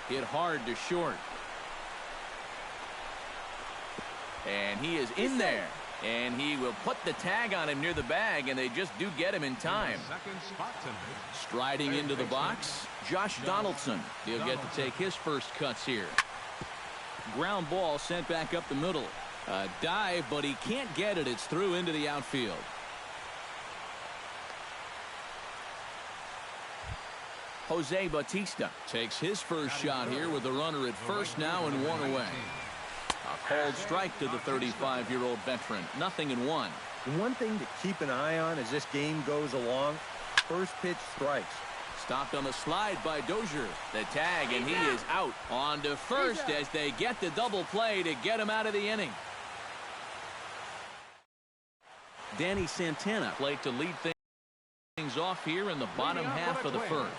Hit hard to short. And he is in there. And he will put the tag on him near the bag, and they just do get him in time. Striding into the box, Josh Donaldson. He'll get to take his first cuts here. Ground ball sent back up the middle. A dive, but he can't get it. It's through into the outfield. Jose Bautista takes his first shot here with the runner at first now and one away. A called strike to the 35-year-old veteran. 0-1. One thing to keep an eye on as this game goes along, first pitch strikes. Stopped on the slide by Dozier. The tag, and he is out. On to first as they get the double play to get him out of the inning. Danny Santana played to lead things off here in the bottom half of the first.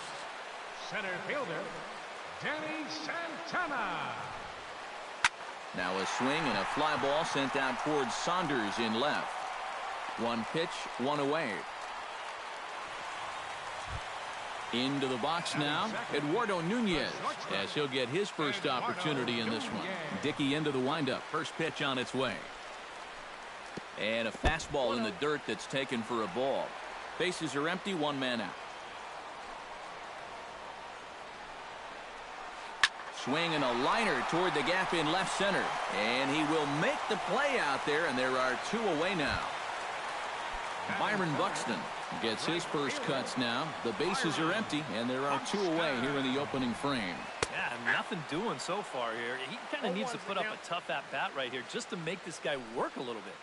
Center fielder, Danny Santana. Now a swing and a fly ball sent out towards Saunders in left. One pitch, one away. Into the box now, Eduardo Nunez, as he'll get his first opportunity in this one. Dickey into the windup. First pitch on its way. And a fastball in the dirt that's taken for a ball. Bases are empty, one man out. Swing and a liner toward the gap in left center. And he will make the play out there, and there are two away now. Byron Buxton gets his first cuts now. The bases are empty, and there are two away here in the opening frame. Yeah, nothing doing so far here. He kind of needs to put up a tough at-bat right here just to make this guy work a little bit.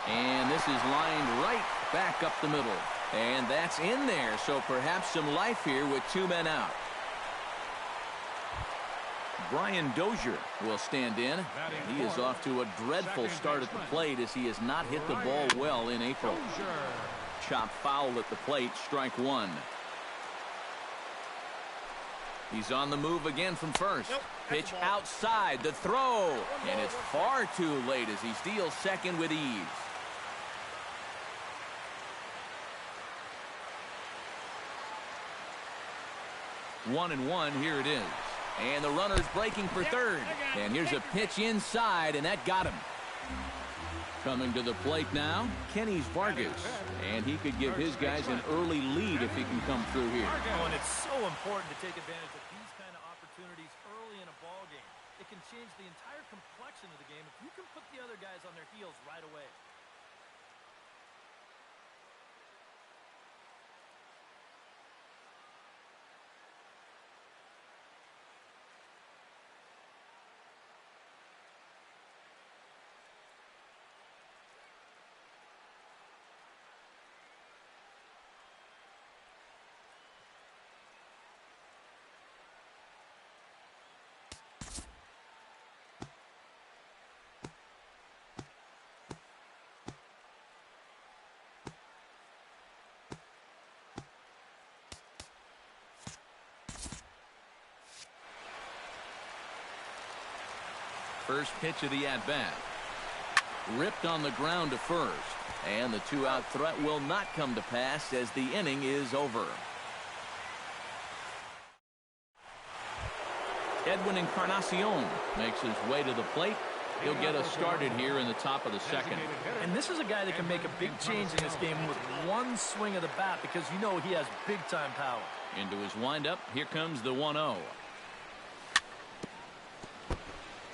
And this is lined right back up the middle. And that's in there, so perhaps some life here with two men out. Brian Dozier will stand in. He is off to a dreadful start at the plate as he has not hit the ball well in April. Chop foul at the plate, strike one. He's on the move again from first. Pitch outside, the throw. And it's far too late as he steals second with ease. 1-1, here it is. And the runner's breaking for third. And here's a pitch inside, and that got him. Coming to the plate now, Kenny Vargas. And he could give his guys an early lead if he can come through here. Oh, and it's so important to take advantage of these kind of opportunities early in a ball game. It can change the entire complexion of the game if you can put the other guys on their heels right away. First pitch of the at-bat. Ripped on the ground to first. And the two-out threat will not come to pass as the inning is over. Edwin Encarnacion makes his way to the plate. He'll get us started here in the top of the second. And this is a guy that can make a big change in this game with one swing of the bat because you know he has big-time power. Into his windup. Here comes the 1-0.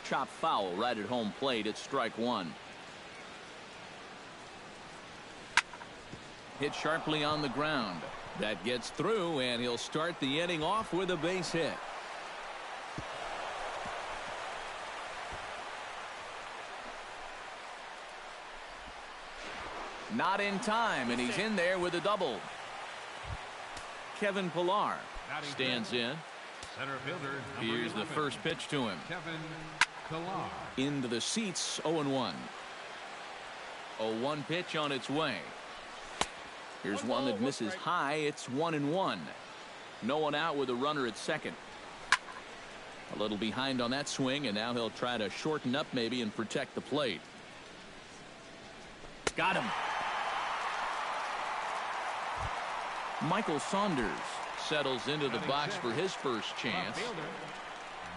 Chop foul right at home plate. It's strike one. Hit sharply on the ground. That gets through, and he'll start the inning off with a base hit. Not in time, and he's in there with a double. Kevin Pillar stands in. Center fielder. Here's the first pitch to him. Kevin Pillar. Into the seats, 0-1. 0-1 pitch on its way. Here's one that misses high. It's 1-1. No one out with a runner at second. A little behind on that swing, and now he'll try to shorten up maybe and protect the plate. Got him. Michael Saunders settles into the box for his first chance.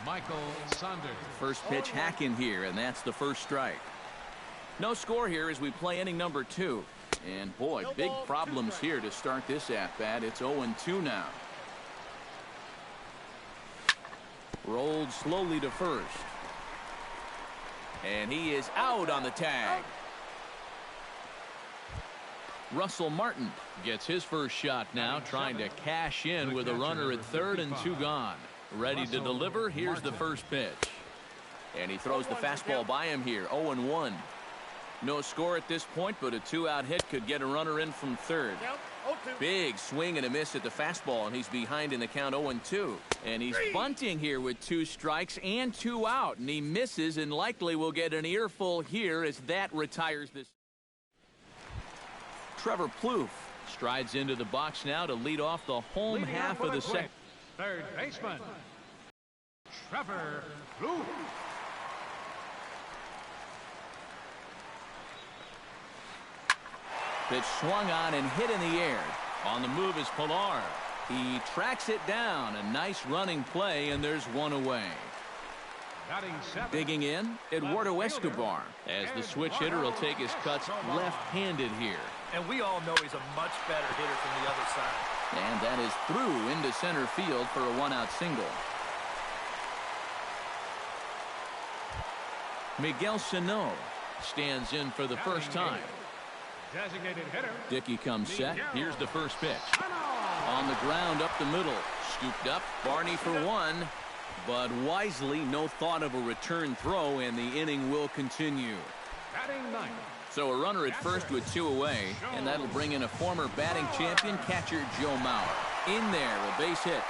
Michael Saunders. First pitch hack in here, and that's the first strike. No score here as we play inning number 2. And boy, big problems here to start this at-bat. It's 0-2 now. Rolled slowly to first. And he is out on the tag. Russell Martin gets his first shot now, trying to cash in with a runner at third and 2 gone. Ready to deliver. Here's the first pitch. And he throws the fastball by him here. 0-1. No score at this point, but a 2-out hit could get a runner in from third. Big swing and a miss at the fastball, and he's behind in the count 0-2. And he's bunting here with 2 strikes and 2 out, and he misses and likely will get an earful here as that retires this. Trevor Plouffe strides into the box now to lead off the home half of the second. Third baseman, Trevor Plouffe. Pitch swung on and hit in the air. On the move is Pilar. He tracks it down. A nice running play, and there's one away. Digging in, Eduardo Escobar, as the switch hitter will take his cuts left-handed here. And we all know he's a much better hitter from the other side. And that is through into center field for a 1-out single. Miguel Sano stands in for the first time. Designated hitter. Dickey comes set. Here's the first pitch. On the ground up the middle. Scooped up. Barney for one. But wisely, no thought of a return throw, and the inning will continue. Batting ninth. So a runner at first with 2 away, and that'll bring in a former batting champion, catcher Joe Mauer. In there, a base hit.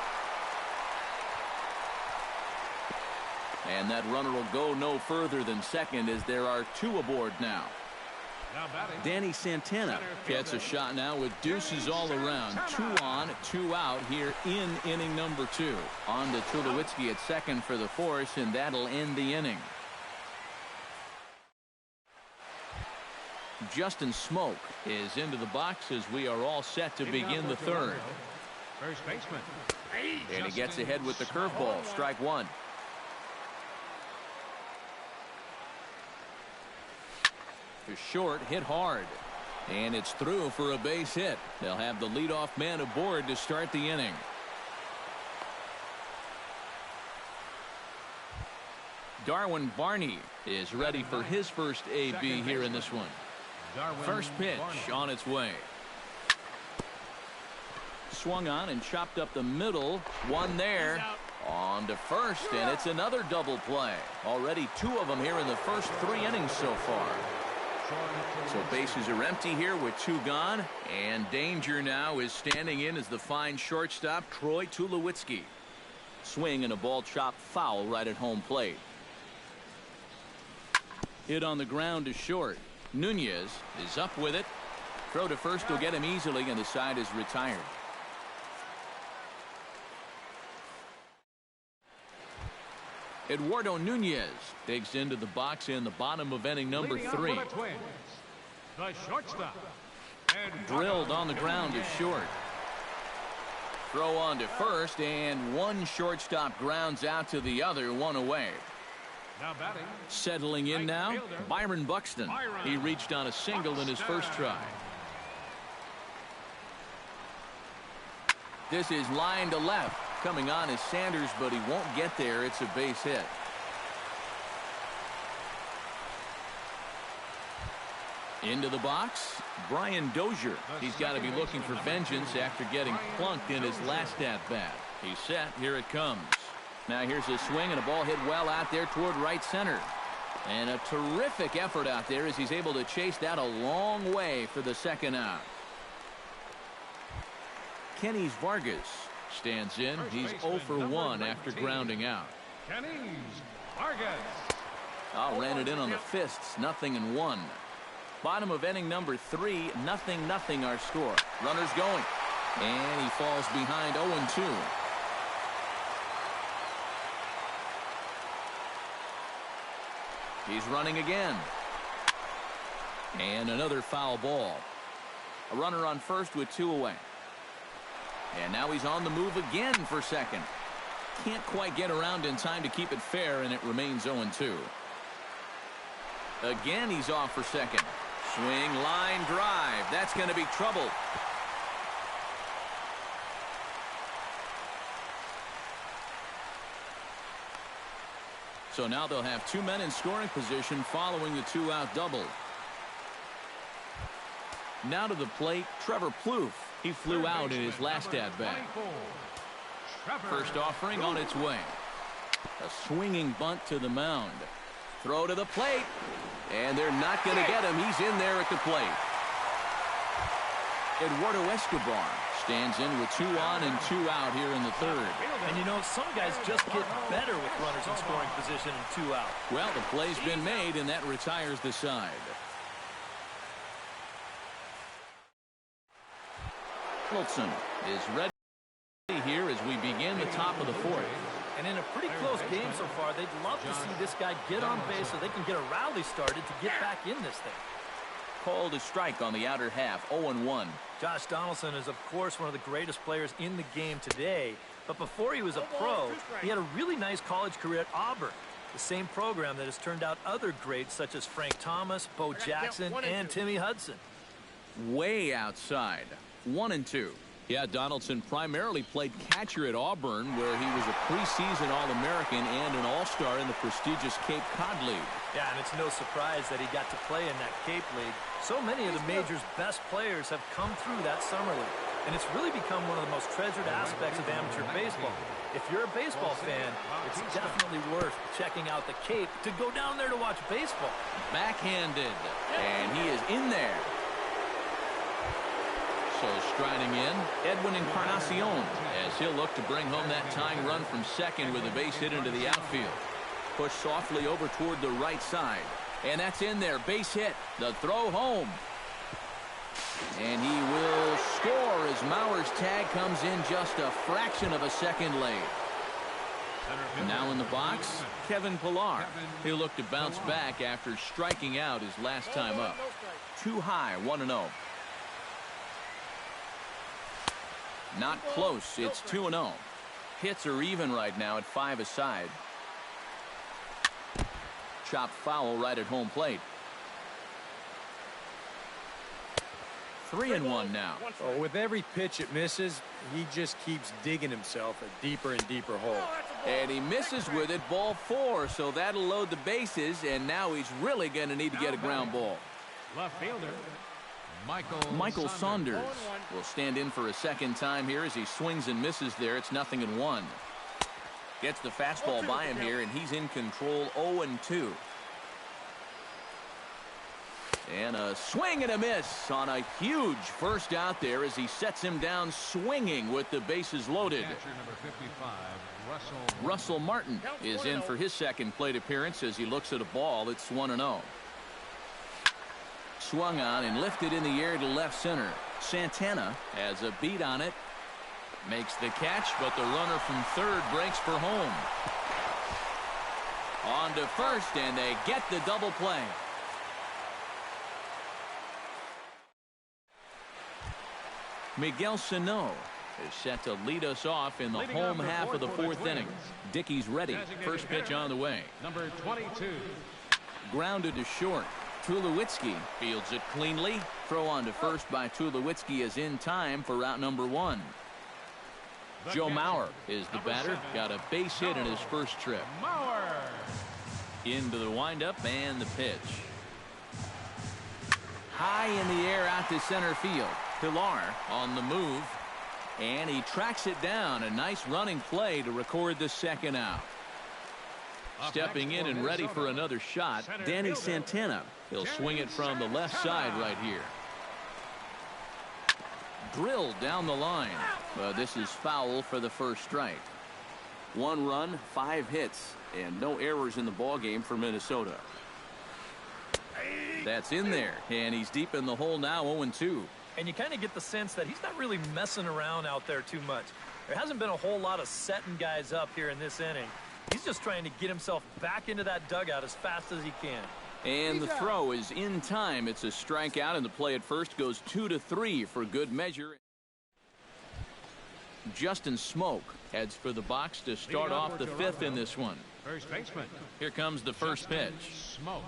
And that runner will go no further than second as there are 2 aboard now. Danny Santana gets a shot now with deuces all around. 2 on, 2 out here in inning number 2. On to Tulowitzki at second for the force, and that'll end the inning. Justin Smoke is into the box as we are all set to begin the third. First baseman. And he gets ahead with the curveball. Strike 1. To short, hit hard. And it's through for a base hit. They'll have the leadoff man aboard to start the inning. Darwin Barney is ready for his first AB here in this one. First pitch on its way. Swung on and chopped up the middle. One there. On to first, and it's another double play. Already 2 of them here in the first 3 innings so far. So bases are empty here with 2 gone, and danger now is standing in as the fine shortstop Troy Tulowitzki. Swing and a ball chopped foul right at home plate. Hit on the ground to short. Nunez is up with it. Throw to first will get him easily, and the side is retired. Eduardo Nunez digs into the box in the bottom of inning number 3. The shortstop. Drilled on the ground to short. Throw on to first, and one shortstop grounds out to the other, 1 away. Now batting. Settling in now, Byron Buxton. He reached on a single in his first try. This is line to left. Coming on is Sanders, but he won't get there. It's a base hit. Into the box, Brian Dozier. He's got to be looking for vengeance after getting plunked in his last at-bat. He's set. Here it comes. Now here's a swing and a ball hit well out there toward right center. And a terrific effort out there as he's able to chase that a long way for the second out. Kenys Vargas stands in. He's 0 for 1 after grounding out. Kenys Vargas. Ran it in on the fists. 0-1. Bottom of inning number 3. 0-0 our score. Runners going. And he falls behind 0-2. He's running again. And another foul ball. A runner on first with 2 away. And now he's on the move again for second. Can't quite get around in time to keep it fair, and it remains 0-2. Again, he's off for second. Swing, line drive. That's going to be trouble. So now they'll have two men in scoring position following the two-out double. Now to the plate, Trevor Plouffe. He flew out in his last at-bat. First offering on its way. A swinging bunt to the mound. Throw to the plate. And they're not going to get him. He's in there at the plate. Eduardo Escobar stands in with 2 on and 2 out here in the third. And you know, some guys just get better with runners in scoring position and 2 out. Well, the play's been made, and that retires the side. Donaldson is ready here as we begin the top of the fourth. And in a pretty close game so far, they'd love to see this guy get on base so they can get a rally started to get back in this thing. Called a strike on the outer half, 0-1. Josh Donaldson is, of course, one of the greatest players in the game today. But before he was a pro, he had a really nice college career at Auburn, the same program that has turned out other greats such as Frank Thomas, Bo Jackson, and Timmy Hudson. Way outside, 1-2. Yeah, Donaldson primarily played catcher at Auburn, where he was a preseason All-American and an All-Star in the prestigious Cape Cod League. Yeah, and it's no surprise that he got to play in that Cape League. So many of the major's best players have come through that summer league. And it's really become one of the most treasured aspects of amateur baseball. If you're a baseball fan, it's definitely worth checking out the Cape to go down there to watch baseball. Backhanded, and he is in there. So striding in, Edwin Encarnacion, as he'll look to bring home that tying run from second with a base hit into the outfield. Pushed softly over toward the right side. And that's in there, base hit, the throw home. And he will score as Mauer's tag comes in just a fraction of a second late. Now in the box, Kevin Pillar. He'll look to bounce back after striking out his last time up. Too high, 1-0. Not close. It's 2-0. Hits are even right now at 5 aside. Chopped foul right at home plate. 3-1 now. Oh, with every pitch it misses, he just keeps digging himself a deeper and deeper hole. And he misses with it, ball 4, so that'll load the bases, and now he's really going to need to get a ground ball. Left fielder, Michael Saunders will stand in for a second time here as he swings and misses there. It's 0-1. Gets the fastball by him here, and he's in control, 0-2. And a swing and a miss on a huge first out there as he sets him down swinging with the bases loaded. Number 55, Russell Martin is in for his second plate appearance as he looks at a ball. It's 1-0. Swung on and lifted in the air to left center. Santana has a beat on it. Makes the catch, but the runner from third breaks for home. On to first, and they get the double play. Miguel Sano is set to lead us off in the home half of the fourth inning. Dickey's ready. First pitch on the way. number 22. Grounded to short. Tulowitzki fields it cleanly. Throw on to first by Tulowitzki is in time for route number 1. Joe Mauer is the batter. Got a base hit in his first trip. Mauer. Into the windup and the pitch. High in the air out to center field. Pillar on the move. And he tracks it down. A nice running play to record the second out. Stepping in and ready for another shot, Danny Santana. He'll swing it from the left side right here. Drilled down the line. But this is foul for the first strike. 1 run, 5 hits, and no errors in the ballgame for Minnesota. That's in there, and he's deep in the hole now, 0-2. And you kind of get the sense that he's not really messing around out there too much. There hasn't been a whole lot of setting guys up here in this inning. He's just trying to get himself back into that dugout as fast as he can. And the throw is in time. It's a strikeout, and the play at first goes 2-3 for good measure. Justin Smoke heads for the box to start off the fifth in this one. First baseman. Here comes the first pitch. Smoke.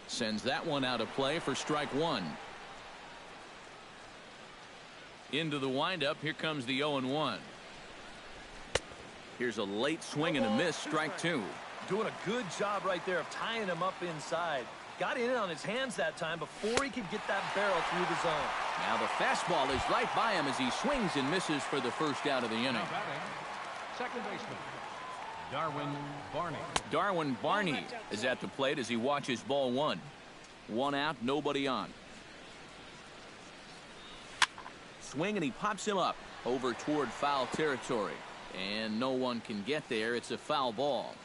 Sends that one out of play for strike one. Into the windup. Here comes the 0-1. Here's a late swing and a miss. Strike two. Doing a good job right there of tying him up inside. Got in on his hands that time before he could get that barrel through the zone. Now the fastball is right by him as he swings and misses for the first out of the inning. Now batting, second baseman, Darwin Barney. Darwin Barney is at the plate as he watches ball one. One out, nobody on. Swing and he pops him up over toward foul territory. And no one can get there. It's a foul ball.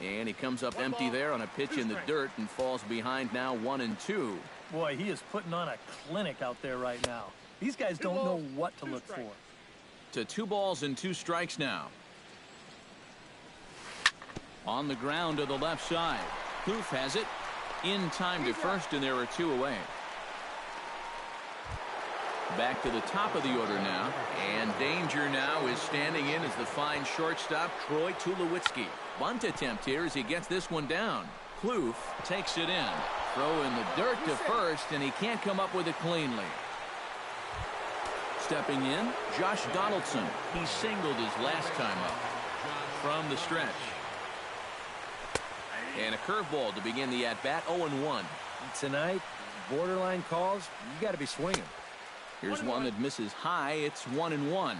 And he comes up empty there on a pitch in the dirt and falls behind now 1-2. Boy, he is putting on a clinic out there right now. These guys don't know what to look for. To 2 balls and 2 strikes now. On the ground to the left side. Plouffe has it. In time to first, and there are 2 away. Back to the top of the order now. And danger now is standing in as the fine shortstop, Troy Tulowitzki. Bunt attempt here as he gets this one down. Plouffe takes it in. Throw in the dirt to first, and he can't come up with it cleanly. Stepping in, Josh Donaldson. He singled his last time up. From the stretch. And a curveball to begin the at-bat, 0-1. Tonight, borderline calls, you got to be swinging. Here's one that misses high. It's 1-1.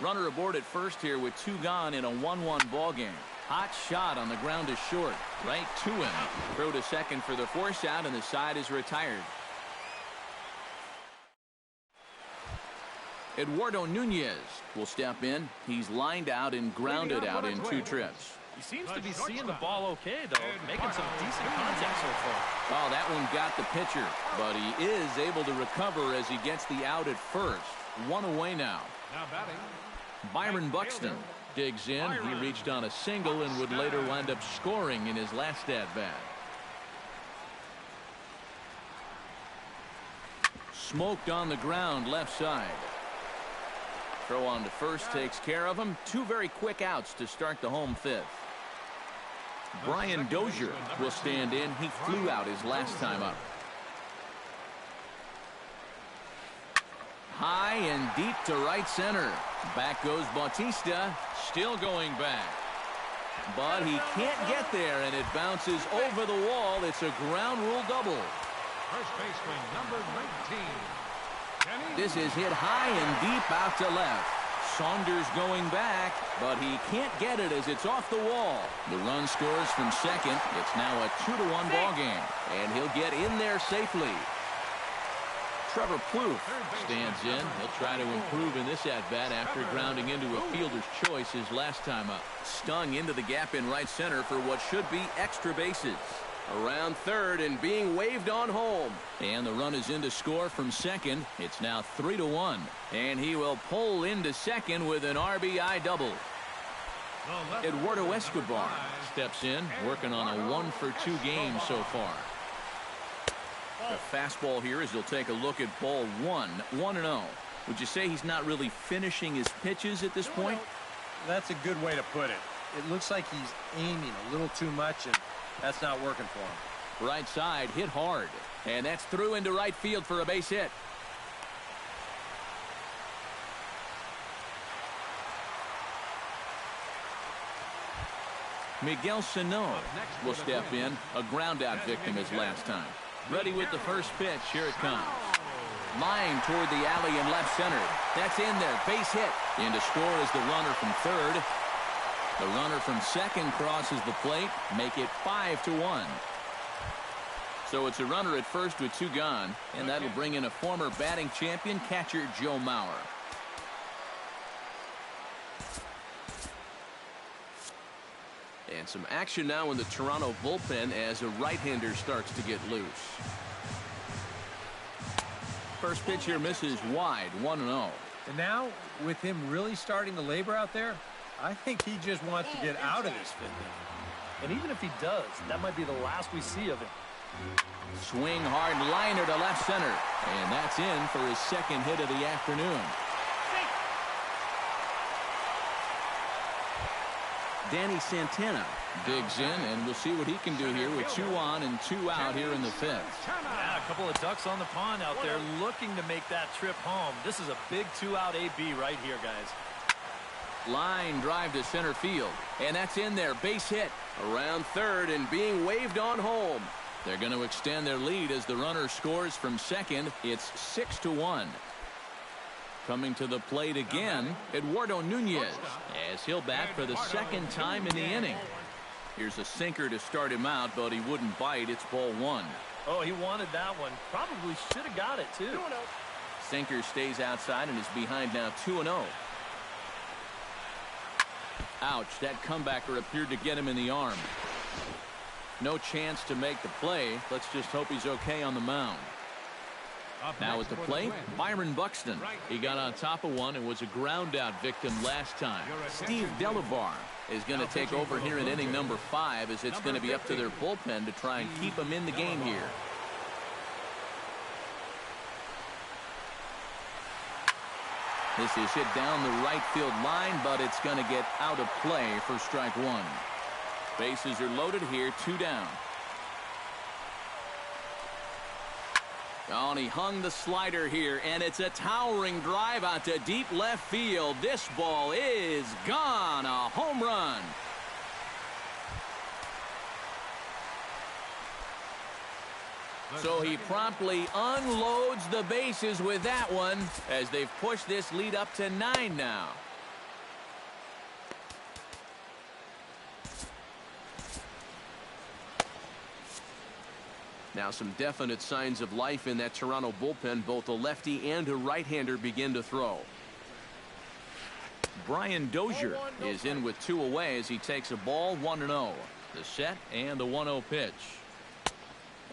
Runner aboard at first here with 2 gone in a 1-1 ball game. Hot shot on the ground is short. Right to him. Throw to second for the force out, and the side is retired. Eduardo Nunez will step in. He's lined out and grounded out in 2 trips. He seems to be seeing the ball okay, though, making some decent contact so far. Oh, that one got the pitcher, but he is able to recover as he gets the out at first. 1 away now. Now batting, Byron Buxton digs in. He reached on a single and would later wind up scoring in his last at-bat. Smoked on the ground left side. Throw on to first takes care of him. 2 very quick outs to start the home fifth. Brian Dozier will stand in. He flew out his last time up. High and deep to right center. Back goes Bautista. Still going back. But he can't get there, and it bounces over the wall. It's a ground rule double. first baseman, number 19. This is hit high and deep out to left. Saunders going back, but he can't get it as it's off the wall. The run scores from second. It's now a 2-1 ball game, and he'll get in there safely. Trevor Plouffe stands in. He'll try to improve in this at-bat after grounding into a fielder's choice his last time up. Stung into the gap in right center for what should be extra bases. Around third and being waved on home. And the run is in to score from second. It's now 3-1. And he will pull into second with an RBI double. Eduardo Escobar steps in, working on a 1-for-2 game so far. The fastball here as he'll take a look at ball 1. 1-0. Would you say he's not really finishing his pitches at this point? That's a good way to put it. It looks like he's aiming a little too much, and that's not working for him. Right side hit hard, and that's through into right field for a base hit. Miguel Sano will step in, a ground out victim his last time. Ready with the first pitch. Here it comes. Line toward the alley in left center. That's in there. Base hit. In to score is the runner from third. The runner from second crosses the plate. Make it 5-1. So it's a runner at first with 2 gone. And that'll bring in a former batting champion, catcher Joe Mauer. And some action now in the Toronto bullpen as a right-hander starts to get loose. First pitch here misses wide, 1-0. And now, with him really starting to labor out there, I think he just wants to get out of this fitness. And even if he does, that might be the last we see of him. Swing hard liner to left center. And that's in for his second hit of the afternoon. Danny Santana digs in, and we'll see what he can do here with 2 on and 2 out here in the 5th. Yeah, a couple of ducks on the pond out there looking to make that trip home. This is a big 2-out AB right here, guys. Line drive to center field, and that's in there. Base hit around third and being waved on home. They're going to extend their lead as the runner scores from second. It's 6-1. Coming to the plate again, Eduardo Nunez, as he'll bat for the second time in the inning. Here's a sinker to start him out, but he wouldn't bite. It's ball 1. Oh, he wanted that one. Probably should have got it, too. Sinker stays outside and is behind now 2-0. Ouch, that comebacker appeared to get him in the arm. No chance to make the play. Let's just hope he's okay on the mound. Now at the plate, Byron Buxton. He got on top of one and was a ground-out victim last time. Steve Delavar is going to take over here in inning number 5, as it's going to be up to their bullpen to try and keep him in the game here. This is hit down the right field line, but it's going to get out of play for strike 1. Bases are loaded here, 2 down. Oh, and he hung the slider here, and it's a towering drive out to deep left field. This ball is gone. A home run. So he promptly unloads the bases with that one, as they've pushed this lead up to 9 now. Now some definite signs of life in that Toronto bullpen. Both a lefty and a right-hander begin to throw. Brian Dozier is in with 2 away as he takes a ball 1-0. The set and the 1-0 pitch.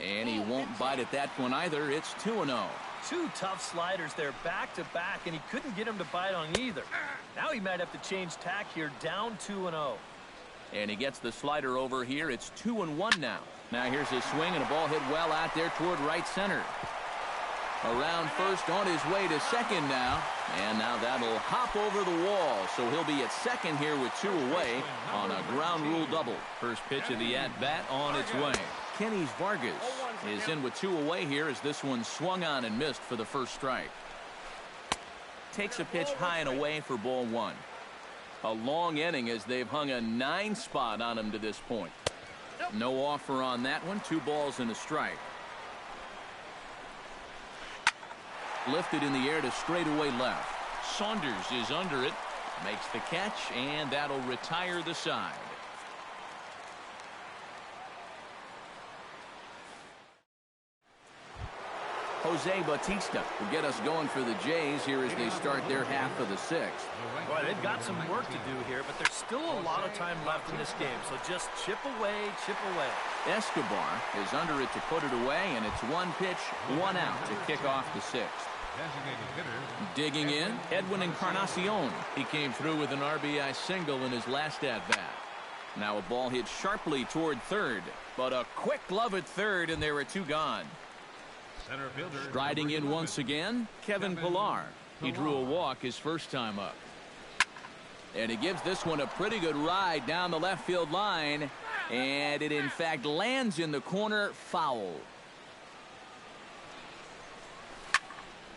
And he won't bite at that one either. It's 2-0. 2 tough sliders there back to back, and he couldn't get him to bite on either. Now he might have to change tack here, down 2-0. And he gets the slider over here. It's 2-1 now. Now here's a swing and a ball hit well out there toward right center. Around first, on his way to second now. And now that'll hop over the wall. So he'll be at second here with 2 away on a ground rule double. First pitch of the at-bat on its way. Kenny Vargas is in with 2 away here as this one swung on and missed for the first strike. Takes a pitch high and away for ball 1. A long inning as they've hung a 9 spot on him to this point. No offer on that one. 2 balls and a strike. Lifted in the air to straightaway left. Saunders is under it. Makes the catch, and that'll retire the side. Jose Bautista will get us going for the Jays here as they start their half of the 6th. Boy, they've got some work to do here, but there's still a lot of time left in this game, so just chip away, chip away. Escobar is under it to put it away, and it's 1 pitch, 1 out to kick off the 6th. Digging in, Edwin Encarnacion. He came through with an RBI single in his last at-bat. Now a ball hit sharply toward third, but a quick glove at third, and there were 2 gone. Striding in once again, Kevin Pillar. He drew a walk his first time up. And he gives this one a pretty good ride down the left field line. And it in fact lands in the corner, foul.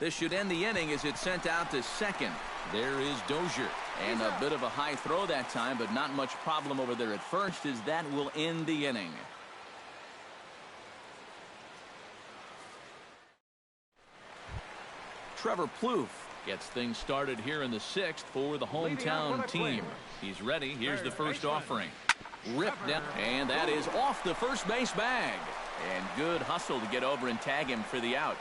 This should end the inning as it's sent out to second. There is Dozier. And a bit of a high throw that time, but not much problem over there at first, as that will end the inning. Trevor Plouffe gets things started here in the 6th for the hometown team. He's ready. Here's the first offering. Ripped down, and that is off the first base bag. And good hustle to get over and tag him for the out.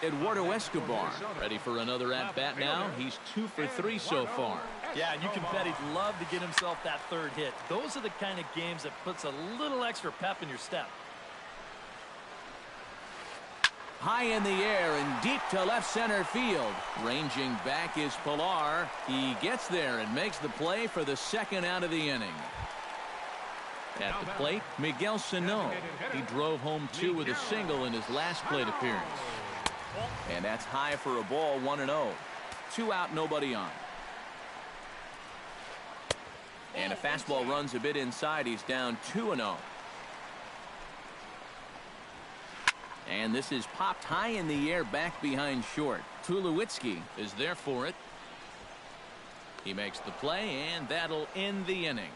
Eduardo Escobar ready for another at-bat now. He's 2 for 3 so far. Yeah, and you can bet he'd love to get himself that 3rd hit. Those are the kind of games that puts a little extra pep in your step. High in the air and deep to left center field. Ranging back is Pillar. He gets there and makes the play for the 2nd out of the inning. At the plate, Miguel Sano. He drove home 2 with a single in his last plate appearance. And that's high for a ball, 1-0. 2 out, nobody on. And a fastball runs a bit inside. He's down 2-0. And this is popped high in the air back behind short. Tulowitzki is there for it. He makes the play, and that'll end the inning.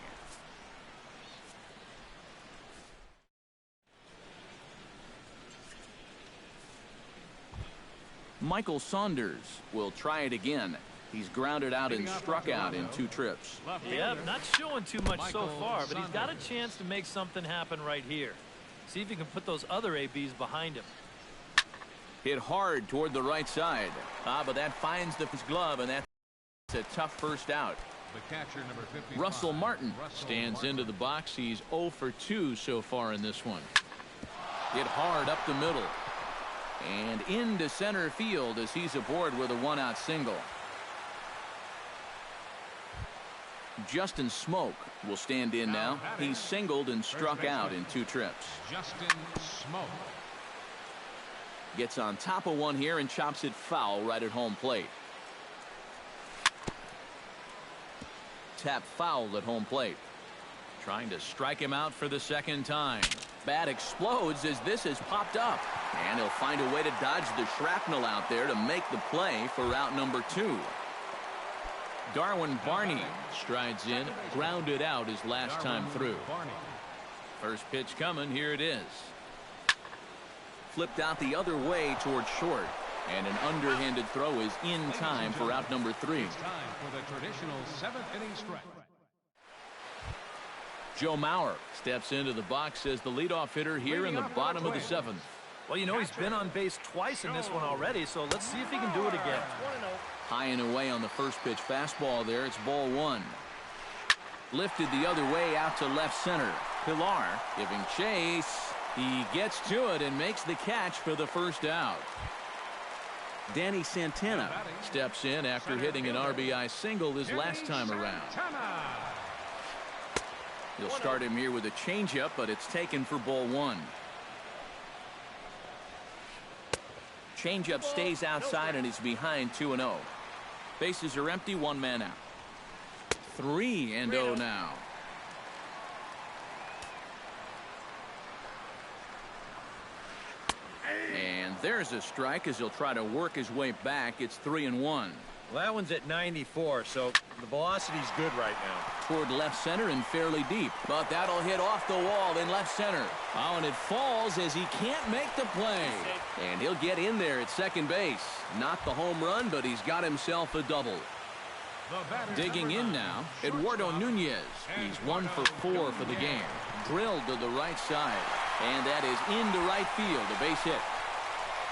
Michael Saunders will try it again. He's grounded out and struck out in 2 trips. Yeah, not showing too much so far, but he's got a chance to make something happen right here. See if he can put those other ABs behind him. Hit hard toward the right side. But that finds the glove, and that's a tough first out. The catcher, number 55, Russell Martin stands into the box. He's 0 for 2 so far in this one. Hit hard up the middle. And into center field as he's aboard with a 1-out single. Justin Smoke will stand in now. He's singled and struck out in 2 trips. Justin Smoke. Gets on top of one here and chops it foul right at home plate. Tap foul at home plate. Trying to strike him out for the 2nd time. Bat explodes as this has popped up. And he'll find a way to dodge the shrapnel out there to make the play for out number 2. Darwin Barney strides in, grounded out his last time through. First pitch coming, here it is. Flipped out the other way toward short. And an underhanded throw is in time for out number 3. It's time for the traditional 7th inning stretch. Joe Mauer steps into the box as the leadoff hitter here in the bottom of the 7th. Well, you know, he's been on base twice in this one already, so let's see if he can do it again. High and away on the first pitch fastball there. It's ball 1. Lifted the other way out to left center. Pilar giving chase. He gets to it and makes the catch for the first out. Danny Santana steps in after hitting an RBI single his last time around. He'll start him here with a changeup, but it's taken for ball 1. Changeup stays outside and he's behind 2-0. Bases are empty, 1 man out. 3-0 now. And there's a strike as he'll try to work his way back. It's 3-1. Well, that one's at 94, so the velocity's good right now. Toward left center and fairly deep. But that'll hit off the wall in left center. Oh, and it falls as he can't make the play. And he'll get in there at second base. Not the home run, but he's got himself a double. Digging in now, Eduardo Nunez. He's 1 for 4 for the game. Drilled to the right side. And that is into right field, a base hit.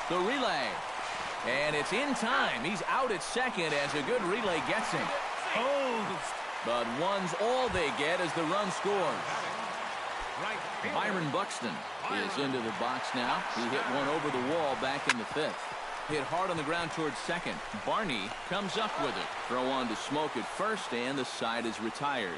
The relay. And it's in time. He's out at second as a good relay gets him. But 1's all they get as the run scores. Byron Buxton is into the box now. He hit one over the wall back in the 5th. Hit hard on the ground towards second. Barney comes up with it. Throw on to Smoke at first, and the side is retired.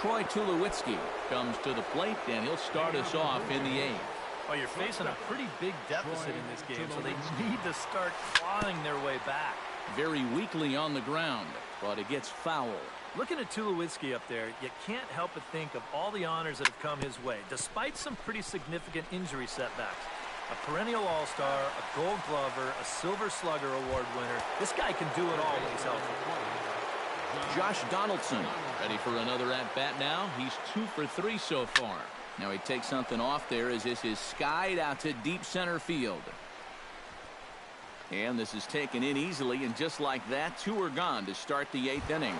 Troy Tulowitzki comes to the plate, and he'll start us off in the 8th. Well, you're facing a pretty big deficit in this game, so they need to start clawing their way back. Very weakly on the ground, but it gets foul. Looking at Tulowitzki up there, you can't help but think of all the honors that have come his way, despite some pretty significant injury setbacks. A perennial all-star, a gold glover, a silver slugger award winner. This guy can do it all when he's healthy. Josh Donaldson ready for another at-bat now. He's 2 for 3 so far. Now he takes something off there as this is skied out to deep center field. And this is taken in easily, and just like that, 2 are gone to start the 8th inning.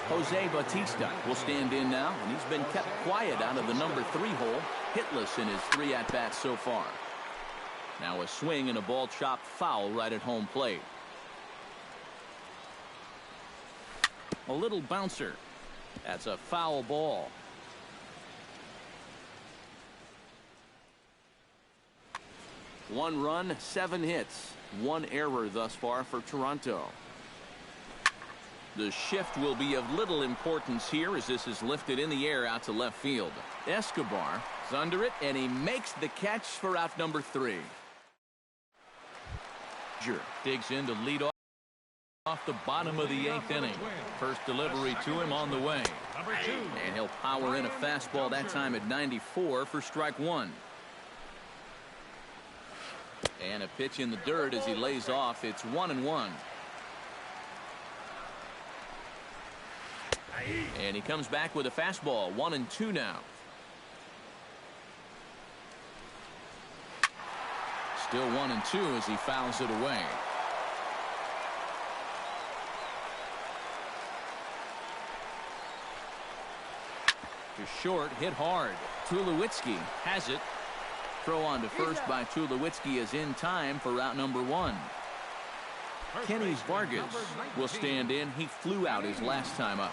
Jose Bautista will stand in now, and he's been kept quiet out of the number 3 hole, hitless in his 3 at-bats so far. Now a swing and a ball chopped foul right at home plate. A little bouncer. That's a foul ball. One run, 7 hits. 1 error thus far for Toronto. The shift will be of little importance here as this is lifted in the air out to left field. Escobar is under it, and he makes the catch for out number 3. Digs in to lead off the bottom of the 8th inning. First delivery to him on the way. And he'll power in a fastball that time at 94 for strike 1. And a pitch in the dirt as he lays off. It's 1-1. And he comes back with a fastball. 1-2 now. Still 1-2 as he fouls it away. To short, hit hard. Tulowitzki has it. Throw on to first by Tulowitzki is in time for out number 1. Kenny Vargas will stand in. He flew out his last time up.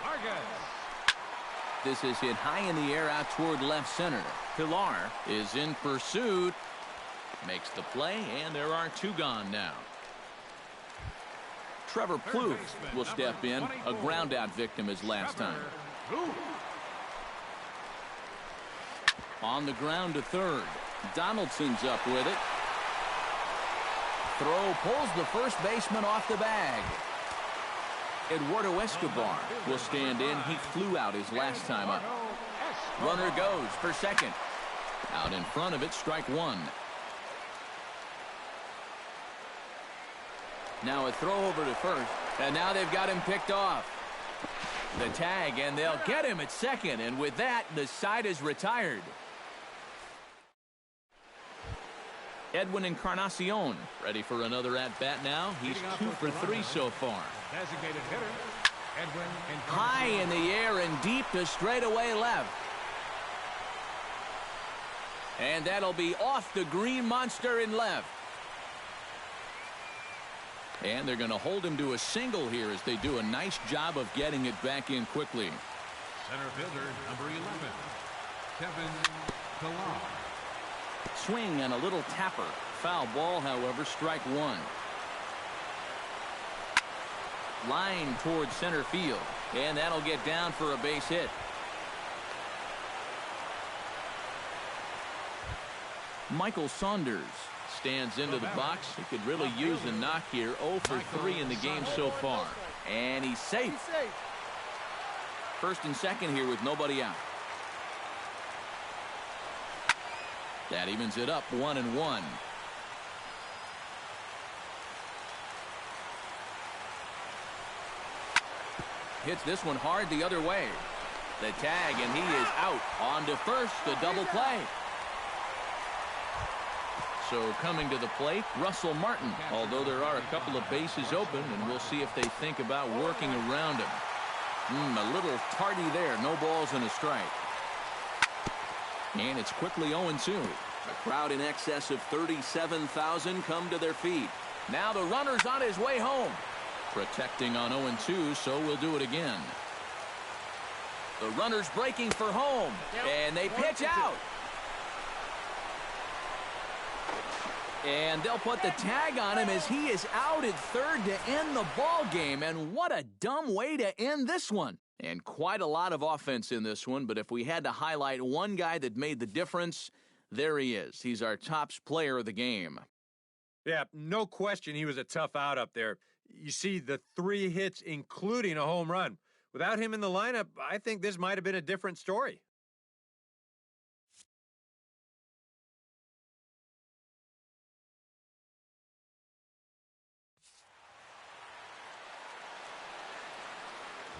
This is hit high in the air out toward left center. Pilar is in pursuit. Makes the play, and there are 2 gone now. Trevor Plouffe will step in. A ground-out victim his last time. On the ground to third. Donaldson's up with it. Throw pulls the first baseman off the bag. Eduardo Escobar will stand in. He flew out his last time up. Runner goes for second. Out in front of it, strike 1. Now a throw over to first, and now they've got him picked off. The tag, and they'll get him at second, and with that, the side is retired. Edwin Encarnacion ready for another at-bat now. He's 2 for 3 so far. Designated hitter, Edwin Encarnacion. High in the air and deep to straightaway left. And that'll be off the green monster in left. And they're going to hold him to a single here as they do a nice job of getting it back in quickly. Center fielder, number 11, Kevin Pillar. Swing and a little tapper. Foul ball, however, strike 1. Line towards center field. And that'll get down for a base hit. Michael Saunders stands into the box. He could really use a knock here. 0 for 3 in the game so far. And he's safe. First and second here with nobody out. That evens it up 1-1. Hits this one hard the other way. The tag, and he is out. On to first, the double play. So coming to the plate, Russell Martin. Although there are a couple of bases open, and we'll see if they think about working around him. A little tardy there. No balls and a strike. And it's quickly 0-2. A crowd in excess of 37,000 come to their feet. Now the runner's on his way home. Protecting on 0-2, so we'll do it again. The runner's breaking for home, and they pitch out. And they'll put the tag on him as he is out at third to end the ball game. And what a dumb way to end this one. And quite a lot of offense in this one, but if we had to highlight one guy that made the difference, there he is. He's our top player of the game. Yeah, no question he was a tough out up there. You see the 3 hits, including a home run. Without him in the lineup, I think this might have been a different story.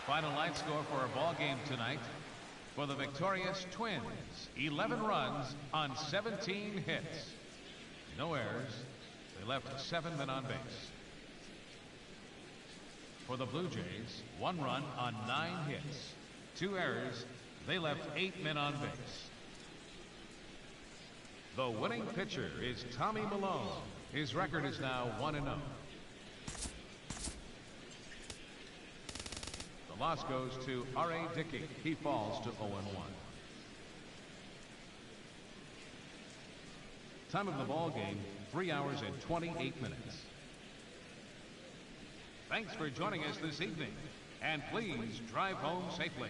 Final line score for our ball game tonight. For the victorious Twins, 11 runs on 17 hits. No errors. They left 7 men on base. For the Blue Jays, 1 run on 9 hits. 2 errors. They left 8 men on base. The winning pitcher is Tommy Malone. His record is now 1-0. The loss goes to R.A. Dickey. He falls to 0-1. Time of the ball game, 3 hours and 28 minutes. Thanks for joining us this evening. And please drive home safely.